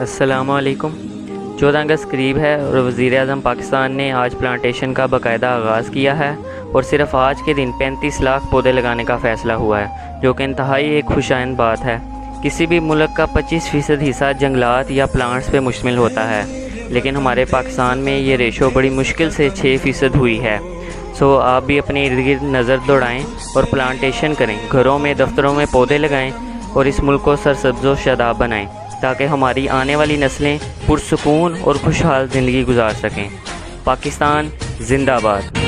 अस्सलाम वालेकुम। 14 अगस्त करीब है और वज़ीर आज़म पाकिस्तान ने आज प्लांटेशन का बाकायदा आगाज़ किया है और सिर्फ आज के दिन 35 लाख पौधे लगाने का फ़ैसला हुआ है, जो कि इंतहाई एक खुशाइंद बात है। किसी भी मुल्क का 25% हिस्सा जंगलात या प्लांट्स पे मुश्तमिल होता है, लेकिन हमारे पाकिस्तान में ये रेशो बड़ी मुश्किल से 6% हुई है। सो आप भी अपने इर्द गिर्द नज़र दौड़ाएँ और प्लांटेशन करें, घरों में दफ्तरों में पौधे लगाएँ और इस मुल्क को सरसब्ज़ व शादाब बनाएँ, ताकि हमारी आने वाली नस्लें पुरसुकून और खुशहाल ज़िंदगी गुजार सकें। पाकिस्तान जिंदाबाद।